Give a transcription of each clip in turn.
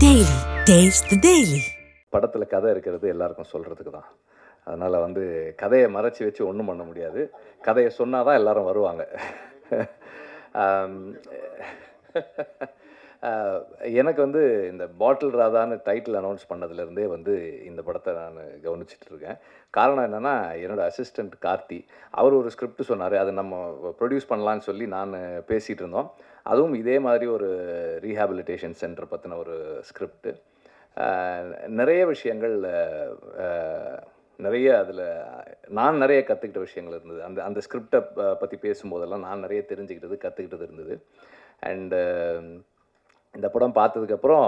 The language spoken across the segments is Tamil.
Daily. Taste the Daily. படத்தில் கதை இருக்கிறது எல்லாருக்கும் சொல்கிறதுக்கு தான். அதனால் கதையை மறைச்சி வச்சு ஒன்றும் பண்ண முடியாது. கதையை சொன்னால் தான் எல்லோரும் வருவாங்க. எனக்கு இந்த பாட்டில் ராதான்னு டைட்டில் அனௌன்ஸ் பண்ணதுலேருந்தே இந்த படத்தை நான் கவனிச்சிட்டு இருக்கேன். காரணம் என்னென்னா, என்னோடய அசிஸ்டண்ட் கார்த்தி அவர் ஒரு ஸ்கிரிப்ட் சொன்னார். அதை நம்ம ப்ரொடியூஸ் பண்ணலான்னு சொல்லி நான் பேசிகிட்டு இருந்தோம். அதுவும் இதே மாதிரி ஒரு ரீஹாபிலிட்டேஷன் சென்டர் பற்றின ஒரு ஸ்கிரிப்டு. நிறைய விஷயங்கள் நிறைய அதில் நான் நிறைய கற்றுக்கிட்ட விஷயங்கள் இருந்தது. அந்த ஸ்கிரிப்டை பற்றி பேசும்போதெல்லாம் நான் நிறைய தெரிஞ்சுக்கிட்டது கற்றுக்கிட்டது இருந்தது. அண்டு இந்த படம் பார்த்ததுக்கப்புறம்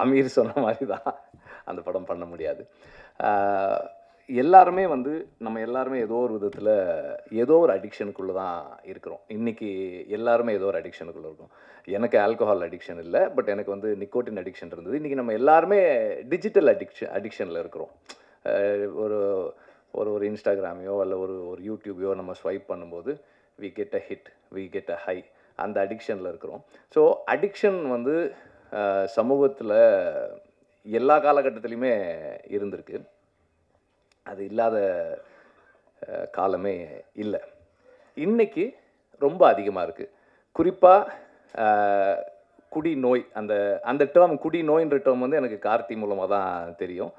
அமீர் சொன்ன மாதிரி தான், அந்த படம் பண்ண முடியாது. எல்லாருமே நம்ம எல்லாருமே ஏதோ ஒரு விதத்தில் ஏதோ ஒரு அடிக்ஷனுக்குள்ளே தான் இருக்கிறோம். இன்றைக்கி எல்லாருமே ஏதோ ஒரு அடிக்ஷனுக்குள்ளே இருக்கோம். எனக்கு ஆல்கஹால் அடிக்ஷன் இல்லை, பட் எனக்கு நிக்கோட்டின் அடிக்ஷன் இருந்தது. இன்றைக்கி நம்ம எல்லாருமே டிஜிட்டல் அடிக்ஷனில் இருக்கிறோம். ஒரு ஒரு இன்ஸ்டாகிராமையோ அல்ல ஒரு யூடியூபையோ நம்ம ஸ்வைப் பண்ணும்போது we get a hit, we get a high, அந்த அடிக்ஷனில் இருக்கிறோம். ஸோ அடிக்ஷன் சமூகத்தில் எல்லா காலகட்டத்துலேயுமே இருந்திருக்கு. அது இல்லாத காலமே இல்லை. இன்றைக்கி ரொம்ப அதிகமாக இருக்குது. குறிப்பாக குடி நோய், அந்த டேர்ம் குடி நோயின்ற டேர்ம் எனக்கு கார்த்தி மூலமாக தான் தெரியும்.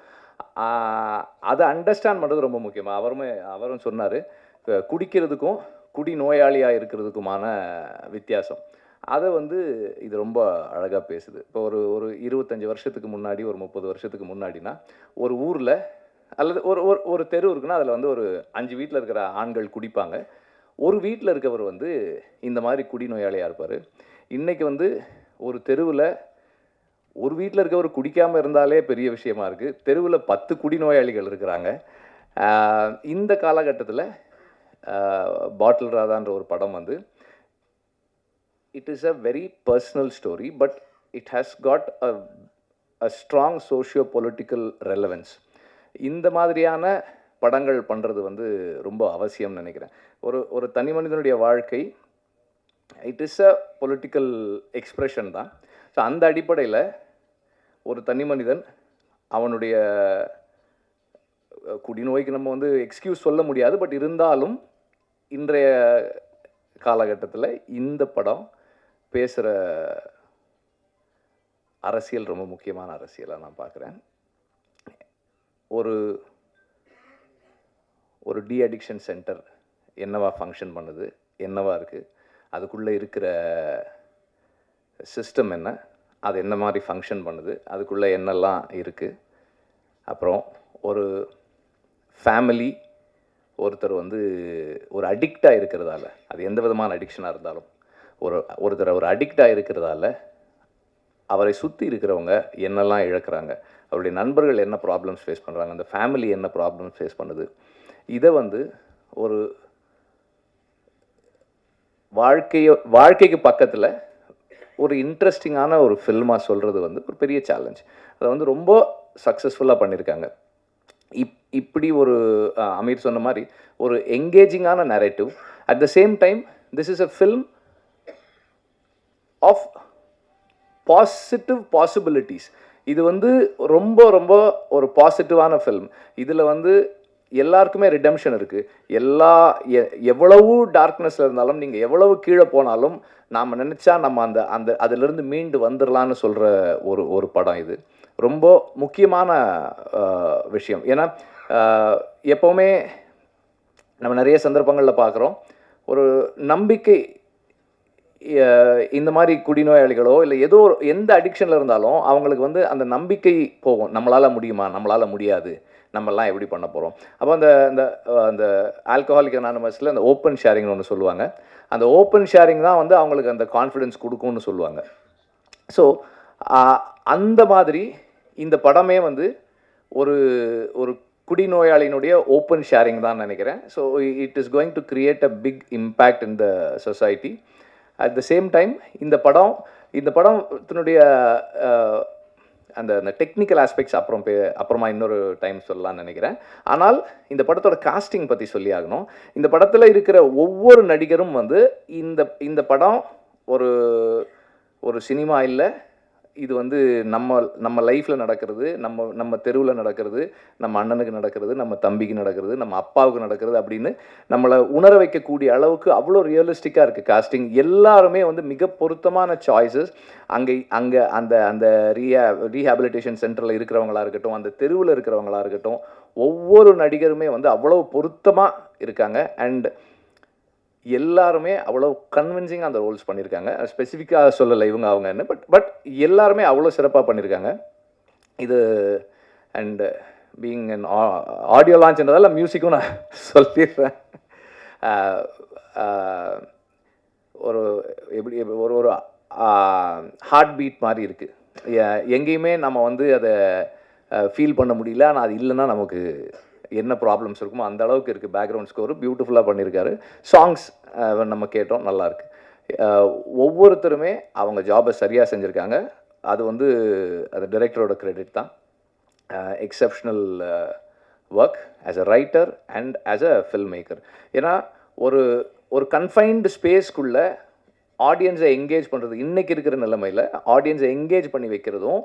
அதை அண்டர்ஸ்டாண்ட் பண்ணுறது ரொம்ப முக்கியமாக. அவரும் சொன்னார், குடிக்கிறதுக்கும் குடி நோயாளியாக இருக்கிறதுக்குமான வித்தியாசம். அதை இது ரொம்ப அழகாக பேசுது. இப்போ ஒரு 25 வருஷத்துக்கு முன்னாடி, ஒரு 30 வருஷத்துக்கு முன்னாடினா, ஒரு ஊரில் அல்லது ஒரு தெரு இருக்குன்னா அதில் ஒரு 5 வீட்டில் இருக்கிற ஆண்கள் குடிப்பாங்க. ஒரு வீட்டில் இருக்கவர் இந்த மாதிரி குடிநோயாளியாக இருப்பார். இன்றைக்கி ஒரு தெருவில் ஒரு வீட்டில் இருக்கவர் குடிக்காமல் இருந்தாலே பெரிய விஷயமா இருக்குது. தெருவில் 10 குடிநோயாளிகள் இருக்கிறாங்க. இந்த காலகட்டத்தில் பாட்டில் ராதான்ற ஒரு படம் it is a very personal story, but it has got a strong socio political relevance. இந்த மாதிரியான படங்கள் பண்ணுறது ரொம்ப அவசியம்னு நினைக்கிறேன். ஒரு தனி மனிதனுடைய வாழ்க்கை it is a political expression தான். ஸோ அந்த அடிப்படையில் ஒரு தனி மனிதன் அவனுடைய குடிநோய்க்கு நம்ம எக்ஸ்கியூஸ் சொல்ல முடியாது. பட் இருந்தாலும் இன்றைய காலகட்டத்தில் இந்த படம் பேசுகிற அரசியல் ரொம்ப முக்கியமான அரசியலாக நான் பார்க்குறேன். ஒரு டி அடிக்ஷன் சென்டர் என்னவா ஃபங்க்ஷன் பண்ணுது, என்னவா இருக்குது, அதுக்குள்ளே இருக்கிற சிஸ்டம் என்ன, அது என்ன மாதிரி ஃபங்க்ஷன் பண்ணுது, அதுக்குள்ளே என்னெல்லாம் இருக்குது. அப்புறம் ஒரு ஃபேமிலி ஒருத்தர் ஒரு அடிக்டாக இருக்கிறதால, அது எந்த விதமான அடிக்ஷனாக இருந்தாலும், ஒருத்தர் ஒரு அடிக்டாக இருக்கிறதால அவரை சுற்றி இருக்கிறவங்க என்னெல்லாம் இழக்கிறாங்க, அவருடைய நண்பர்கள் என்ன ப்ராப்ளம்ஸ் ஃபேஸ் பண்ணுறாங்க, அந்த ஃபேமிலி என்ன ப்ராப்ளம்ஸ் ஃபேஸ் பண்ணுது, இதை ஒரு வாழ்க்கைக்கு பக்கத்தில் ஒரு இன்ட்ரெஸ்டிங்கான ஒரு ஃபில்மாக சொல்கிறது ஒரு பெரிய சேலஞ்ச். அதை ரொம்ப சக்ஸஸ்ஃபுல்லாக பண்ணியிருக்காங்க. இப்படி ஒரு அமீர் சொன்ன மாதிரி ஒரு என்கேஜிங்கான narrative. At the same time this is a film of positive possibilities. இது ரொம்ப ரொம்ப ஒரு பாசிட்டிவான ஃபில்ம். இதில் எல்லாருக்குமே ரிடெம்ஷன் இருக்குது. எவ்வளவு டார்க்னஸில் இருந்தாலும், நீங்கள் எவ்வளவு கீழே போனாலும், நாம் நினச்சா நம்ம அதிலிருந்து மீண்டு வந்துடலான்னு சொல்கிற ஒரு படம் இது. ரொம்ப முக்கியமான விஷயம். ஏன்னா எப்போவுமே நம்ம நிறைய சந்தர்ப்பங்களில் பார்க்குறோம், ஒரு நம்பிக்கை இந்த மாதிரி குடிநோயாளிகளோ இல்லை எந்த அடிக்ஷனில் இருந்தாலும் அவங்களுக்கு அந்த நம்பிக்கை போகும். நம்மளால் முடியுமா, நம்மளால் முடியாது, நம்மளாம் எப்படி பண்ண போகிறோம். அப்போ அந்த ஆல்கஹாலிக் அனானிமஸில் அந்த ஓப்பன் ஷேரிங்னு ஒன்று சொல்லுவாங்க. அந்த ஓப்பன் ஷேரிங் தான் அவங்களுக்கு அந்த கான்ஃபிடென்ஸ் கொடுக்கும்னு சொல்லுவாங்க. ஸோ அந்த மாதிரி இந்த படமே ஒரு ஒரு குடிநோயாளியினுடைய ஓப்பன் ஷேரிங் தான் நினைக்கிறேன். So it is going to create a big impact in the society. At the same time இந்த படத்தினுடைய அந்த டெக்னிக்கல் ஆஸ்பெக்ட்ஸ் அப்புறமா இன்னொரு டைம் சொல்லலாம்னு நினைக்கிறேன். ஆனால் இந்த படத்தோட காஸ்டிங் பற்றி சொல்லி ஆகணும். இந்த படத்தில் இருக்கிற ஒவ்வொரு நடிகரும் இந்த படம் ஒரு சினிமா இல்லை, இது வந்து நம்ம லைஃப்பில் நடக்கிறது, நம்ம தெருவில் நடக்கிறது, நம்ம அண்ணனுக்கு நடக்கிறது, நம்ம தம்பிக்கு நடக்கிறது, நம்ம அப்பாவுக்கு நடக்கிறது அப்படின்னு நம்மளை உணர வைக்கக்கூடிய அளவுக்கு அவ்வளோ ரியலிஸ்டிக்காக இருக்குது காஸ்டிங். எல்லாருமே வந்து மிக பொருத்தமான சாய்ஸஸ். அங்கே அந்த ரீஹாபிலிட்டேஷன் சென்டரில் இருக்கிறவங்களா இருக்கட்டும், அந்த தெருவில் இருக்கிறவங்களா இருக்கட்டும், ஒவ்வொரு நடிகருமே வந்து அவ்வளோ பொருத்தமாக இருக்காங்க. அண்ட் எல்லாருமே அவ்வளோ கன்வின்சிங்காக அந்த ரோல்ஸ் பண்ணியிருக்காங்க. ஸ்பெசிஃபிக்காக சொல்லலை இவங்க அவங்கன்னு, பட் எல்லாருமே அவ்வளோ சிறப்பாக பண்ணியிருக்காங்க. இது அண்ட் பீயிங் அன் ஆடியோ லான்ச்ன்றதால மியூசிக்கும் நான் சொல்லிடுறேன். ஒரு எப்படி ஒரு ஹார்ட் பீட் மாதிரி இருக்குது. எங்கேயுமே நம்ம வந்து அதை ஃபீல் பண்ண முடியல. ஆனால் அது இல்லைன்னா நமக்கு என்ன ப்ராப்ளம்ஸ் இருக்குமோ அந்த அளவுக்கு இருக்குது. பேக்ரவுண்ட் ஸ்கோரு பியூட்டிஃபுல்லாக பண்ணியிருக்காரு. சாங்ஸ் நம்ம கேட்டோம், நல்லாயிருக்கு. ஒவ்வொருத்தருமே அவங்க ஜாபை சரியாக செஞ்சுருக்காங்க. அது வந்து அது டைரக்டரோட கிரெடிட் தான். Exceptional work as a writer and as a film maker. ஏன்னா ஒரு கன்ஃபைன்டு ஸ்பேஸ்க்குள்ளே ஆடியன்ஸை என்கேஜ் பண்ணுறது, இன்றைக்கி இருக்கிற நிலைமையில் ஆடியன்ஸை என்கேஜ் பண்ணி வைக்கிறதும்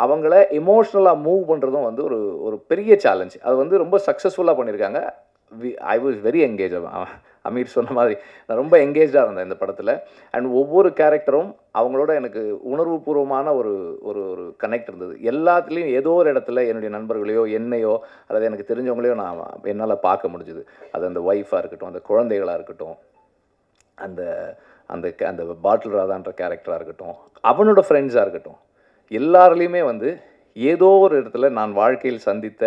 அவங்கள எமோஷ்னலாக மூவ் பண்ணுறதும் வந்து ஒரு பெரிய சேலஞ்ச். அது வந்து ரொம்ப சக்ஸஸ்ஃபுல்லாக பண்ணியிருக்காங்க. I was very engage. Aamir சொன்ன மாதிரி நான் ரொம்ப என்கேஜாக இருந்தேன் இந்த படத்தில். அண்ட் ஒவ்வொரு கேரக்டரும் அவங்களோட எனக்கு உணர்வுபூர்வமான ஒரு ஒரு ஒரு கனெக்ட் இருந்தது. எல்லாத்துலேயும் ஏதோ ஒரு இடத்துல என்னுடைய நண்பர்களையோ என்னையோ அல்லது எனக்கு தெரிஞ்சவங்களையோ நான் என்னால் பார்க்க முடிஞ்சுது. அது அந்த ஒய்ஃபாக இருக்கட்டும், அந்த குழந்தைகளாக இருக்கட்டும், அந்த அந்த அந்த பாட்டில் ராதான்ற கேரக்டராக இருக்கட்டும், அவனோட ஃப்ரெண்ட்ஸாக இருக்கட்டும், எல்லாருலேயுமே வந்து ஏதோ ஒரு இடத்துல நான் வாழ்க்கையில் சந்தித்த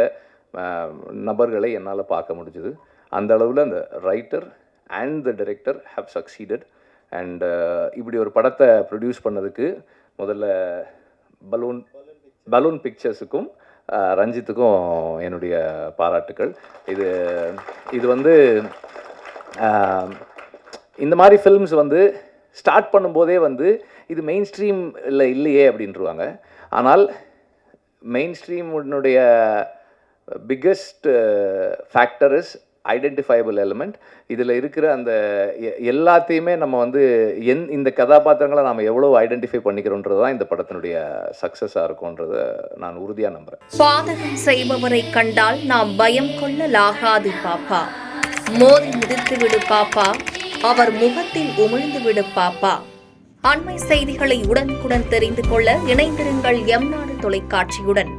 நபர்களை என்னால் பார்க்க முடிஞ்சுது. அந்த அளவில் அந்த writer and the director have succeeded. And இப்படி ஒரு படத்தை ப்ரொடியூஸ் பண்ணதுக்கு முதல்ல பலூன் பிக்சர்ஸுக்கும் ரஞ்சித்துக்கும் என்னுடைய பாராட்டுக்கள். இது வந்து இந்த மாதிரி ஃபில்ம்ஸ் வந்து ஸ்டார்ட் பண்ணும்போதே வந்து இது மெயின் ஸ்ட்ரீம் இல்லையே அப்படின்ட்டுருவாங்க. ஆனால் மெயின் ஸ்ட்ரீமுடைய biggest factor is identifiable element. இதில் இருக்கிற அந்த எல்லாத்தையுமே நம்ம வந்து இந்த கதாபாத்திரங்களை நாம் எவ்வளோ ஐடென்டிஃபை பண்ணிக்கிறோன்றது தான் இந்த படத்தினுடைய சக்ஸஸாக இருக்கும்ன்றதை நான் உறுதியாக நம்புகிறேன். பாதகம் செய்பவரை கண்டால் நாம் பயம் கொள்ளலாகாது பாப்பா, மோதி மிதித்து விடு பாப்பா, அவர் முகத்தில் உமிழ்ந்து விடு பாப்பா. அண்மை செய்திகளை உடனுக்குடன் தெரிந்து கொள்ள இணைந்திருங்கள் எம் நாடு தொலைக்காட்சியுடன்.